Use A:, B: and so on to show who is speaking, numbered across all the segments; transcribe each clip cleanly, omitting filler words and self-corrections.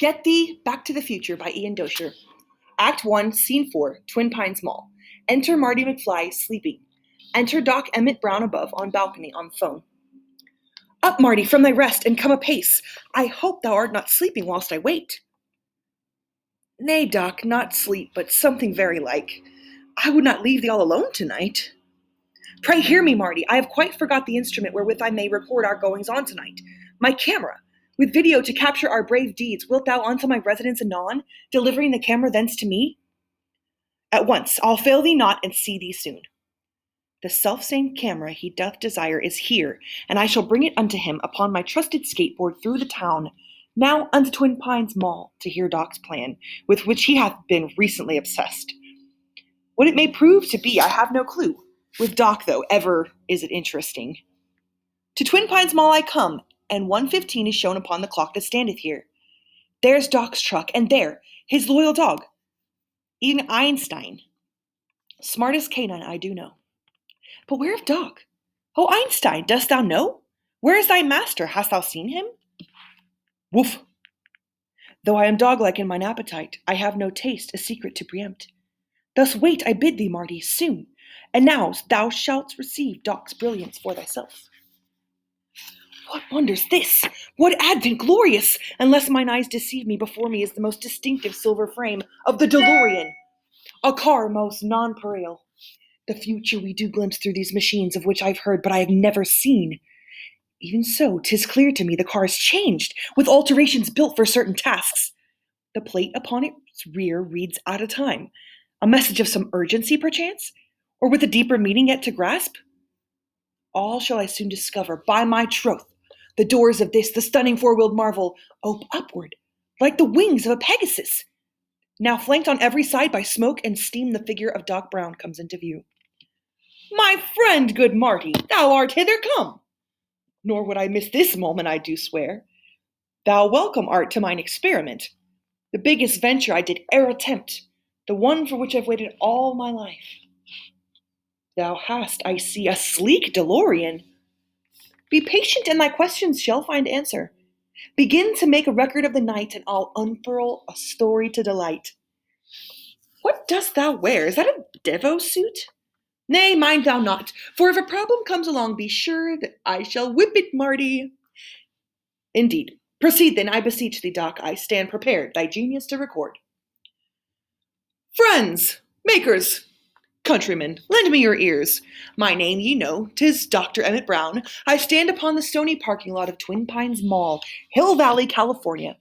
A: Get Thee Back to the Future by Ian Dosher. Act 1, Scene 4, Twin Pines Mall. Enter Marty McFly, sleeping. Enter Doc Emmett Brown above on balcony on phone. Up, Marty, from thy rest, and come apace. I hope thou art not sleeping whilst I wait. Nay, Doc, not sleep, but something very like. I would not leave thee all alone tonight. Pray hear me, Marty. I have quite forgot the instrument wherewith I may record our goings-on tonight. My camera. With video to capture our brave deeds, wilt thou unto my residence anon, delivering the camera thence to me? At once, I'll fail thee not, and see thee soon. The self-same camera he doth desire is here, and I shall bring it unto him upon my trusted skateboard through the town, now unto Twin Pines Mall, to hear Doc's plan, with which he hath been recently obsessed. What it may prove to be, I have no clue. With Doc, though, ever is it interesting. To Twin Pines Mall I come, and 1:15 is shown upon the clock that standeth here. There's Doc's truck, and there, his loyal dog, even Einstein. Smartest canine I do know. But where of Doc? Oh, Einstein, dost thou know? Where is thy master? Hast thou seen him? Woof! Though I am dog-like in mine appetite, I have no taste, a secret to preempt. Thus wait, I bid thee, Marty, soon, and now thou shalt receive Doc's brilliance for thyself. What wonder's this? What advent glorious! Unless mine eyes deceive me, before me is the most distinctive silver frame of the DeLorean, a car most nonpareil. The future we do glimpse through these machines, of which I've heard, but I have never seen. Even so, 'tis clear to me the car is changed, with alterations built for certain tasks. The plate upon its rear reads "At a time," a message of some urgency, perchance, or with a deeper meaning yet to grasp. All shall I soon discover, by my troth. The doors of this, the stunning four-wheeled marvel, ope upward, like the wings of a Pegasus. Now flanked on every side by smoke and steam, the figure of Doc Brown comes into view. My friend, good Marty, thou art hither come. Nor would I miss this moment, I do swear. Thou welcome art to mine experiment, the biggest venture I did e'er attempt, the one for which I've waited all my life. Thou hast, I see, a sleek DeLorean. Be patient, and thy questions shall find answer. Begin to make a record of the night, and I'll unfurl a story to delight. What dost thou wear? Is that a Devo suit? Nay, mind thou not, for if a problem comes along, be sure that I shall whip it, Marty. Indeed. Proceed then, I beseech thee, Doc. I stand prepared, thy genius to record. Friends, makers, countrymen, lend me your ears. My name ye know, 'tis Dr. Emmett Brown. I stand upon the stony parking lot of Twin Pines Mall, Hill Valley, California.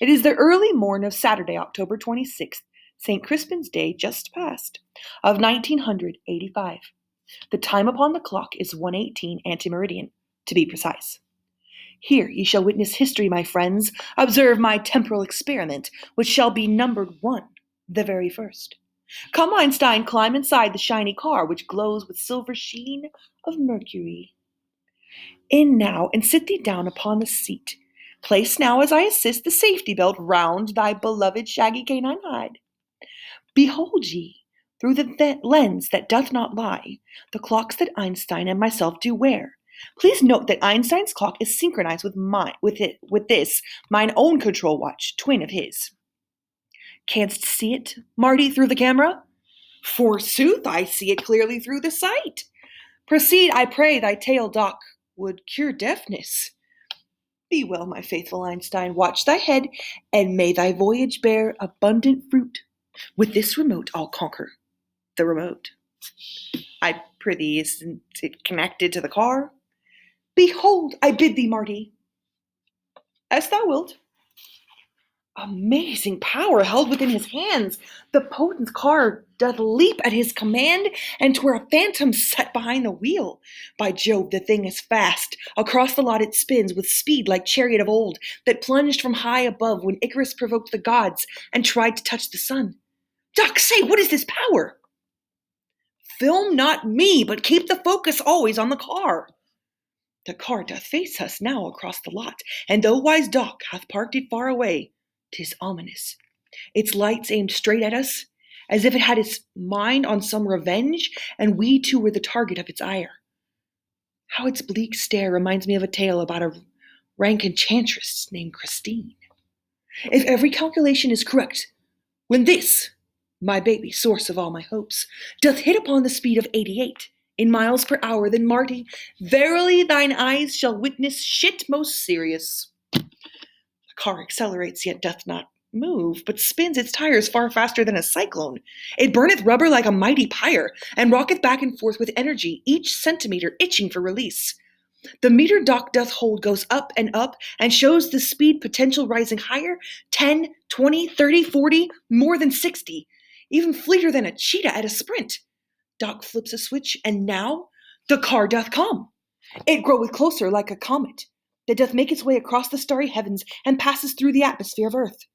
A: It is the early morn of Saturday, October 26th, St. Crispin's Day just past, of 1985. The time upon the clock is 1:18 antemeridian, to be precise. Here ye shall witness history, my friends. Observe my temporal experiment, which shall be numbered 1, the very first. Come, Einstein, climb inside the shiny car, which glows with silver sheen of mercury. In now, and sit thee down upon the seat. Place now, as I assist, the safety belt round thy beloved shaggy canine hide. Behold ye, through the lens that doth not lie, the clocks that Einstein and myself do wear. Please note that Einstein's clock is synchronized with this, mine own control watch, twin of his. Canst see it, Marty, through the camera? Forsooth, I see it clearly through the sight. Proceed, I pray, thy tale, Doc, would cure deafness. Be well, my faithful Einstein, watch thy head, and may thy voyage bear abundant fruit. With this remote I'll conquer the remote. I prithee, isn't it connected to the car? Behold, I bid thee, Marty. As thou wilt. Amazing power held within his hands. The potent car doth leap at his command, and 'twere a phantom set behind the wheel. By Jove, the thing is fast. Across the lot it spins, with speed like chariot of old, that plunged from high above when Icarus provoked the gods and tried to touch the sun. Doc, say, what is this power? Film not me, but keep the focus always on the car. The car doth face us now across the lot, and though wise Doc hath parked it far away, 'tis ominous. Its lights aimed straight at us, as if it had its mind on some revenge, and we too were the target of its ire. How its bleak stare reminds me of a tale about a rank enchantress named Christine. If every calculation is correct, when this, my baby, source of all my hopes, doth hit upon the speed of 88 in miles per hour, then Marty, verily thine eyes shall witness shit most serious. The car accelerates, yet doth not move, but spins its tires far faster than a cyclone. It burneth rubber like a mighty pyre, and rocketh back and forth with energy, each centimeter itching for release. The meter Doc doth hold goes up, and shows the speed potential rising higher, 10, 20, 30, 40, more than 60, even fleeter than a cheetah at a sprint. Doc flips a switch, and now the car doth come. It groweth closer like a comet, that doth make its way across the starry heavens, and passes through the atmosphere of earth.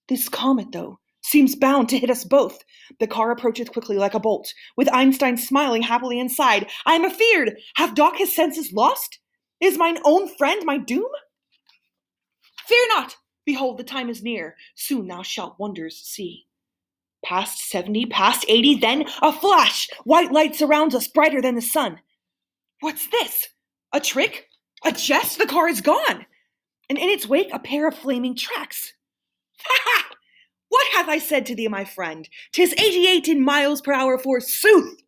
A: This comet, though, seems bound to hit us both. The car approacheth quickly like a bolt, with Einstein smiling happily inside. I am afeard. Hath Doc his senses lost? Is mine own friend my doom? Fear not. Behold, the time is near. Soon thou shalt wonders see. Past 70, past 80, then a flash. White light surrounds us, brighter than the sun. What's this? A trick? A jest? The car is gone. And in its wake, a pair of flaming tracks. Ha ha! What hath I said to thee, my friend? 'Tis 88 in miles per hour, forsooth!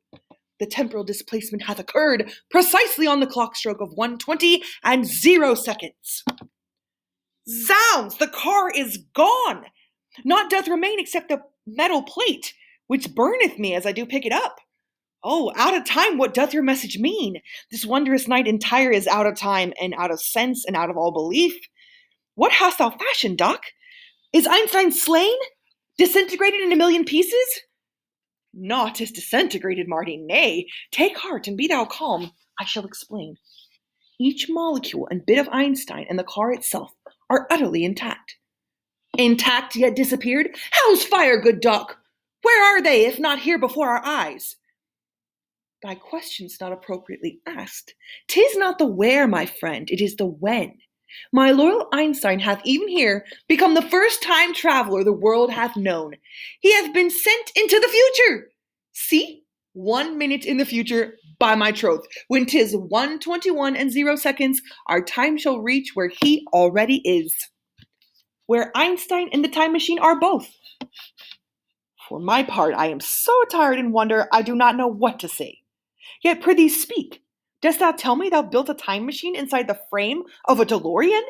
A: The temporal displacement hath occurred precisely on the clock stroke of 1:20 and 0 seconds. Zounds! The car is gone! Naught doth remain except the metal plate, which burneth me as I do pick it up. Oh, out of time, what doth your message mean? This wondrous night entire is out of time, and out of sense, and out of all belief. What hast thou fashioned, Doc? Is Einstein slain? Disintegrated in a million pieces? Naught is disintegrated, Marty. Nay, take heart and be thou calm. I shall explain. Each molecule and bit of Einstein and the car itself are utterly intact. Intact yet disappeared? Hell's fire, good Doc! Where are they, if not here before our eyes? Thy question's not appropriately asked. 'Tis not the where, my friend, it is the when. My loyal Einstein hath even here become the first time traveler the world hath known. He hath been sent into the future. See, 1 minute in the future, by my troth, when 'tis 1:21 and 0 seconds, our time shall reach where he already is. Where Einstein and the time machine are both. For my part, I am so tired and wonder I do not know what to say. Yet prithee speak. Dost thou tell me thou built a time machine inside the frame of a DeLorean?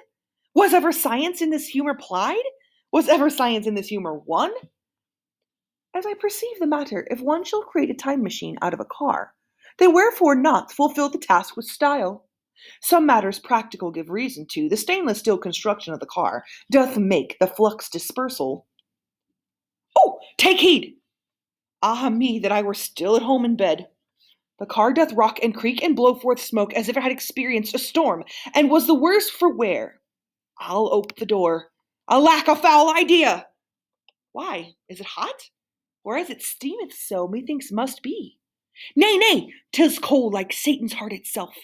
A: Was ever science in this humor plied? Was ever science in this humor won? As I perceive the matter, if one shall create a time machine out of a car, then wherefore not fulfill the task with style? Some matters practical give reason to. The stainless steel construction of the car doth make the flux dispersal. Oh, take heed! Ah me, that I were still at home in bed. The car doth rock and creak and blow forth smoke as if it had experienced a storm, and was the worse for wear. I'll ope the door. Alack, a foul idea! Why, is it hot? Or as it steameth so, methinks must be. Nay, nay, 'tis cold like Satan's heart itself.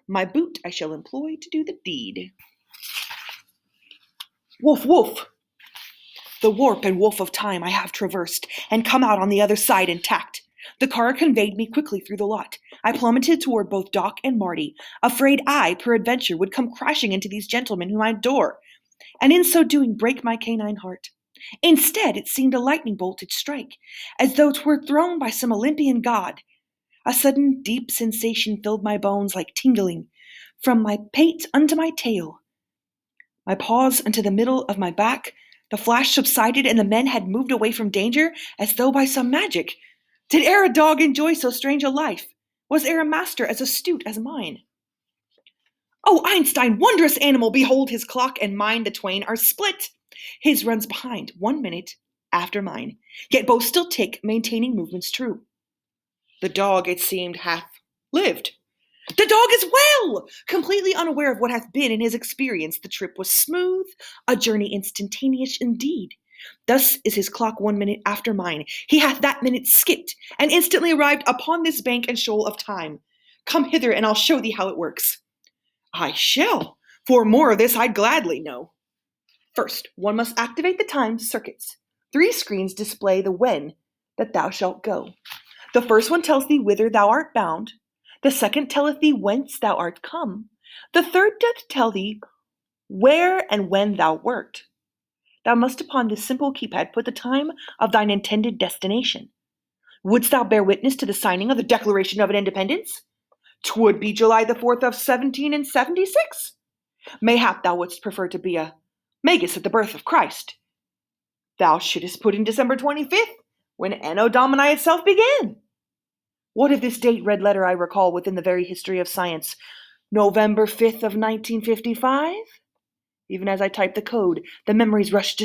A: My boot I shall employ to do the deed. Woof, woof! The warp and woof of time I have traversed, and come out on the other side intact. The car conveyed me quickly through the lot. I plummeted toward both Doc and Marty, afraid I, peradventure, would come crashing into these gentlemen whom I adore, and in so doing break my canine heart. Instead, it seemed a lightning bolt did strike, as though 'twere thrown by some Olympian god. A sudden deep sensation filled my bones like tingling, from my pate unto my tail, my paws unto the middle of my back. The flash subsided, and the men had moved away from danger, as though by some magic. Did e'er a dog enjoy so strange a life? Was e'er a master as astute as mine? Oh, Einstein, wondrous animal, behold his clock, and mine the twain are split. His runs behind 1 minute after mine, yet both still tick, maintaining movements true. The dog, it seemed, hath lived. The dog is well! Completely unaware of what hath been in his experience, the trip was smooth, a journey instantaneous indeed. Thus is his clock 1 minute after mine. He hath that minute skipped, and instantly arrived upon this bank and shoal of time. Come hither, and I'll show thee how it works. I shall, for more of this I'd gladly know. First, one must activate the time circuits. 3 screens display the when that thou shalt go. The first one tells thee whither thou art bound. The second telleth thee whence thou art come. The third doth tell thee where and when thou wert. Thou must upon this simple keypad put the time of thine intended destination. Wouldst thou bear witness to the signing of the Declaration of Independence? 'Twould be July the 4th of 1776. Mayhap thou wouldst prefer to be a magus at the birth of Christ. Thou shouldst put in December 25th, when Anno Domini itself began. What if this date red letter I recall within the very history of science, November 5th of 1955? Even as I type the code, the memories rush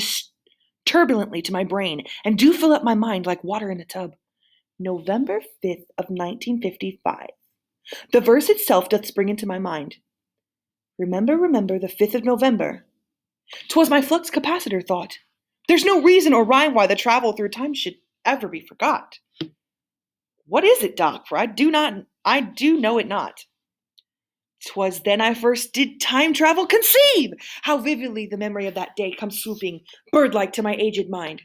A: turbulently to my brain and do fill up my mind like water in a tub. November 5th of 1955. The verse itself doth spring into my mind. Remember, remember the 5th of November. 'Twas my flux capacitor thought. There's no reason or rhyme why the travel through time should ever be forgot. What is it, Doc? For I do know it not. 'Twas then I first did time travel conceive. How vividly the memory of that day comes swooping, bird-like to my aged mind.